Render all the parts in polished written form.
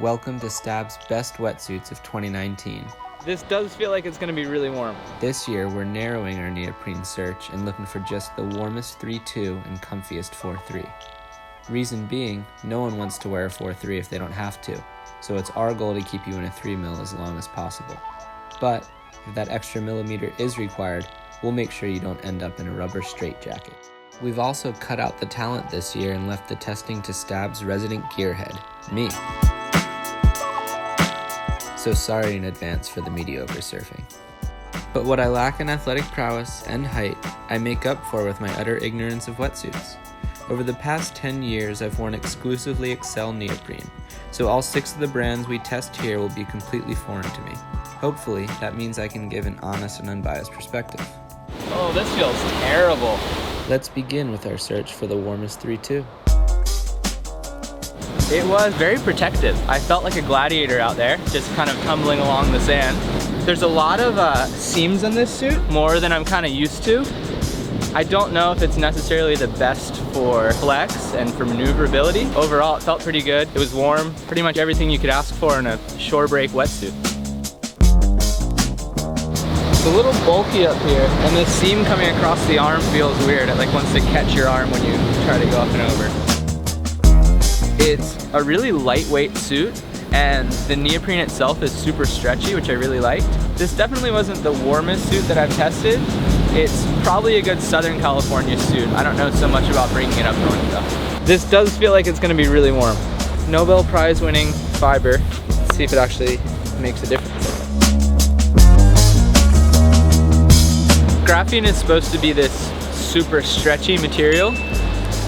Welcome to Stab's best wetsuits of 2019. This does feel like it's going to be really warm. This year, we're narrowing our neoprene search and looking for just the warmest 3.2 and comfiest 4.3. Reason being, no one wants to wear a 4.3 if they don't have to, so it's our goal to keep you in a 3 mil as long as possible. But if that extra millimeter is required, we'll make sure you don't end up in a rubber straitjacket. We've also cut out the talent this year and left the testing to Stab's resident gearhead, me. So sorry in advance for the mediocre surfing. But what I lack in athletic prowess and height, I make up for with my utter ignorance of wetsuits. Over the past 10 years, I've worn exclusively Xcel neoprene, so all 6 of the brands we test here will be completely foreign to me. Hopefully, that means I can give an honest and unbiased perspective. Oh, this feels terrible. Let's begin with our search for the warmest 3.2. It was very protective. I felt like a gladiator out there, just kind of tumbling along the sand. There's a lot of seams in this suit, more than I'm kind of used to. I don't know if it's necessarily the best for flex and for maneuverability. Overall, it felt pretty good. It was warm, pretty much everything you could ask for in a shore break wetsuit. It's a little bulky up here, and the seam coming across the arm feels weird. It like wants to catch your arm when you try to go up and over. It's a really lightweight suit, and the neoprene itself is super stretchy, which I really liked. This definitely wasn't the warmest suit that I've tested. It's probably a good Southern California suit. I don't know so much about bringing it up north though. This does feel like it's gonna be really warm. Nobel Prize winning fiber. Let's see if it actually makes a difference. Graphene is supposed to be this super stretchy material.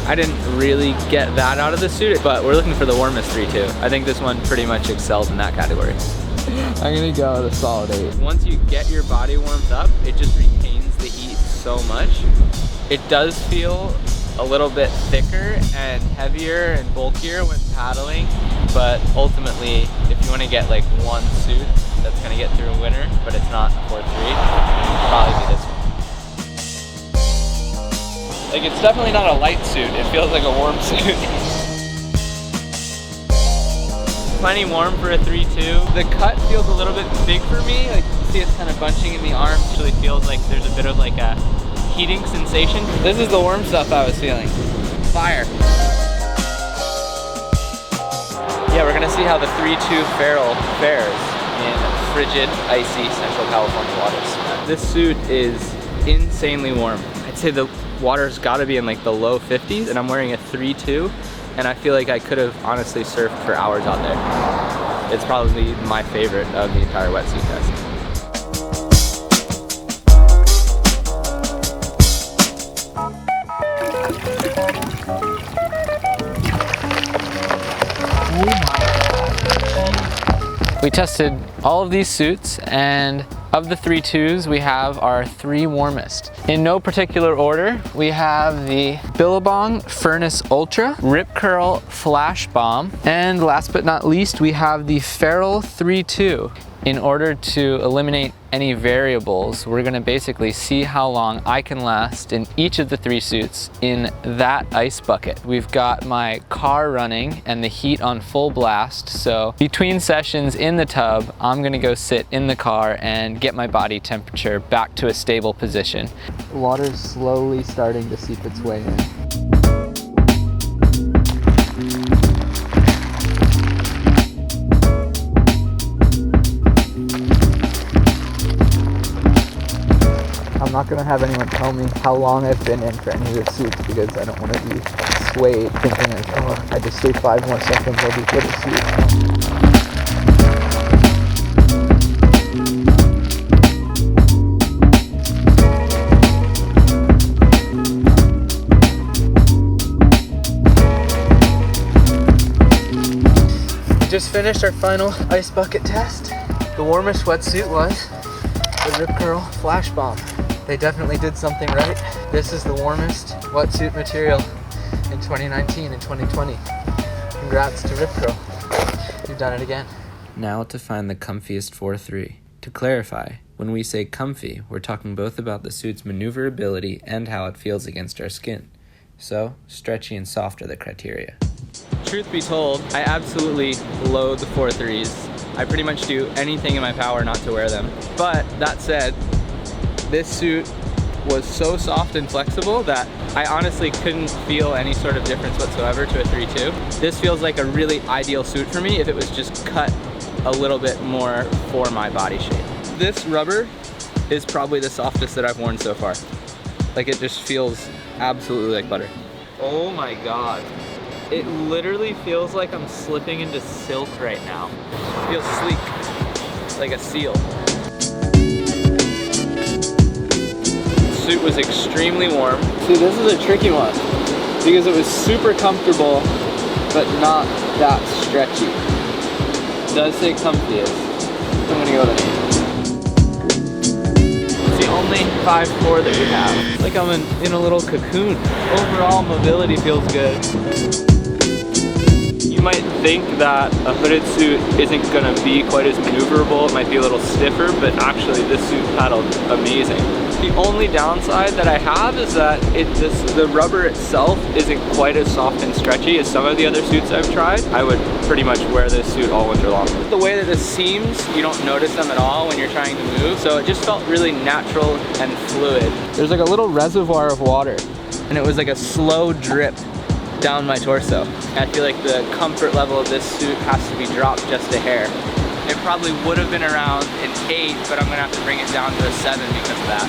I didn't really get that out of the suit, but we're looking for the warmest 3.2. I think this one pretty much excels in that category. I'm gonna go with a solid 8. Once you get your body warmed up, it just retains the heat so much. It does feel a little bit thicker and heavier and bulkier when paddling, but ultimately, if you want to get like one suit that's gonna get through winter, but it's not a 4.3, it'll probably be this one. Like, it's definitely not a light suit, it feels like a warm suit. Plenty warm for a 3.2. The cut feels a little bit big for me. Like, you see it's kind of bunching in the arm. It really feels like there's a bit of like a heating sensation. This is the warm stuff I was feeling. Fire. Yeah, we're gonna see how the 3.2 Feral fares in frigid, icy Central California waters. This suit is insanely warm. I'd say the water's gotta be in like the low 50s, and I'm wearing a 3.2, and I feel like I could have honestly surfed for hours out there. It's probably my favorite of the entire wetsuit test. Oh my. We tested all of these suits, and of the 3.2s, we have our 3 warmest. In no particular order, we have the Billabong Furnace Ultra, Rip Curl FLASHBOMB, and last but not least, we have the Feral 3.2. In order to eliminate any variables, we're gonna basically see how long I can last in each of the 3 suits in that ice bucket. We've got my car running and the heat on full blast, so between sessions in the tub, I'm gonna go sit in the car and get my body temperature back to a stable position. The water's slowly starting to seep its way in. I'm not going to have anyone tell me how long I've been in for any of the suits because I don't want to be swayed thinking like, oh, I just stay 5 more seconds, I'll be good at suit. We just finished our final ice bucket test. The warmest wetsuit was the Rip Curl FLASHBOMB. They definitely did something right. This is the warmest wetsuit material in 2019 and 2020. Congrats to Rip Curl. You've done it again. Now to find the comfiest 4.3. To clarify, when we say comfy, we're talking both about the suit's maneuverability and how it feels against our skin. So, stretchy and soft are the criteria. Truth be told, I absolutely loathe the 4.3s. I pretty much do anything in my power not to wear them. But that said, this suit was so soft and flexible that I honestly couldn't feel any sort of difference whatsoever to a 3.2. This feels like a really ideal suit for me if it was just cut a little bit more for my body shape. This rubber is probably the softest that I've worn so far. Like, it just feels absolutely like butter. Oh my god. It literally feels like I'm slipping into silk right now. It feels sleek, like a seal. The suit was extremely warm. See, this is a tricky one because it was super comfortable, but not that stretchy. It does say Comfiest. I'm gonna go there. It's the only 5'4" that we have. It's like I'm in a little cocoon. Overall mobility feels good. You might think that a hooded suit isn't gonna be quite as maneuverable, it might be a little stiffer, but actually this suit paddled amazing. The only downside that I have is that the rubber itself isn't quite as soft and stretchy as some of the other suits I've tried. I would pretty much wear this suit all winter long. The way that this seams, you don't notice them at all when you're trying to move, so it just felt really natural and fluid. There's like a little reservoir of water, and it was like a slow drip down my torso. I feel like the comfort level of this suit has to be dropped just a hair. It probably would have been around an 8, but I'm gonna have to bring it down to a 7 because of that.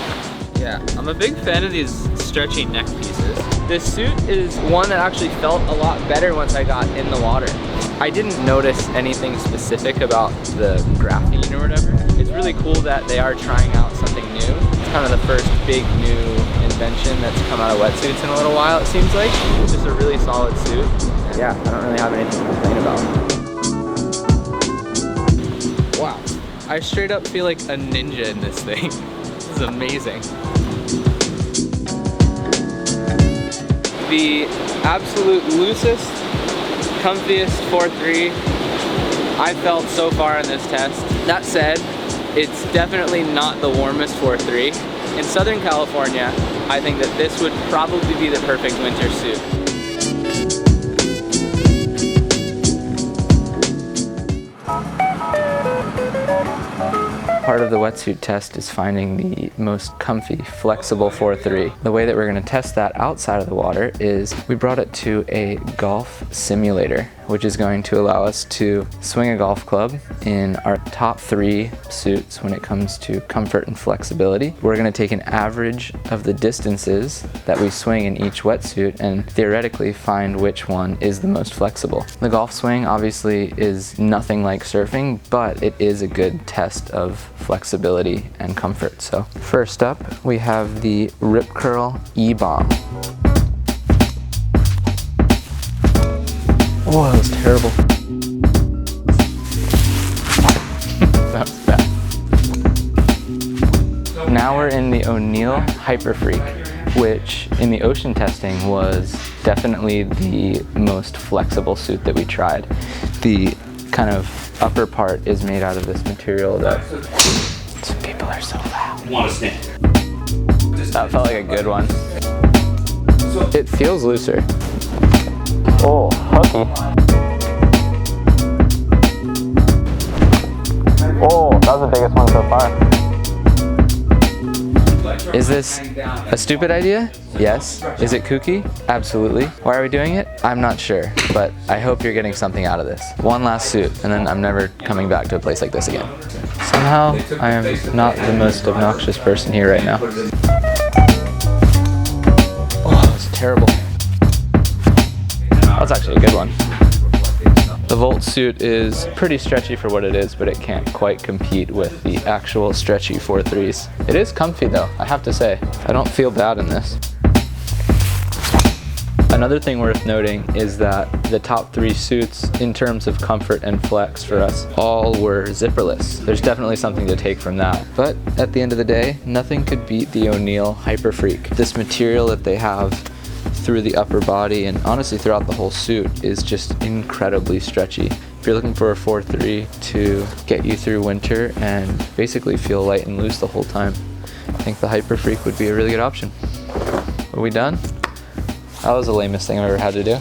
Yeah, I'm a big fan of these stretchy neck pieces. This suit is one that actually felt a lot better once I got in the water. I didn't notice anything specific about the graphene or whatever. It's really cool that they are trying out something new. It's kind of the first big new invention that's come out of wetsuits in a little while, it seems like. It's just a really solid suit. Yeah, I don't really have anything to complain about. Wow, I straight up feel like a ninja in this thing. This is amazing. The absolute loosest, comfiest 4.3 I felt so far in this test. That said, it's definitely not the warmest 4.3. In Southern California, I think that this would probably be the perfect winter suit. Part of the wetsuit test is finding the most comfy, flexible 4.3. The way that we're going to test that outside of the water is we brought it to a golf simulator, which is going to allow us to swing a golf club in our top 3 suits when it comes to comfort and flexibility. We're going to take an average of the distances that we swing in each wetsuit and theoretically find which one is the most flexible. The golf swing obviously is nothing like surfing, but it is a good test of flexibility and comfort. So first up, we have the Rip Curl E-Bomb. Oh, that was terrible. That was bad. Now we're in the O'Neill Hyper Freak, which in the ocean testing was definitely the most flexible suit that we tried. The kind of upper part is made out of this material that some people are so loud. That felt like a good one. It feels looser. Oh, hooky. Oh, that was the biggest one so far. Is this a stupid idea? Yes. Is it kooky? Absolutely. Why are we doing it? I'm not sure, but I hope you're getting something out of this. One last suit, and then I'm never coming back to a place like this again. Somehow, I am not the most obnoxious person here right now. Oh, that's terrible. That's actually a good one. The Volte suit is pretty stretchy for what it is, but it can't quite compete with the actual stretchy 4.3s. It is comfy though, I have to say. I don't feel bad in this. Another thing worth noting is that the top 3 suits in terms of comfort and flex for us all were zipperless. There's definitely something to take from that. But at the end of the day, nothing could beat the O'Neill Hyper Freak. This material that they have through the upper body and honestly throughout the whole suit is just incredibly stretchy. If you're looking for a 4.3 to get you through winter and basically feel light and loose the whole time, I think the Hyper Freak would be a really good option. Are we done? That was the lamest thing I've ever had to do.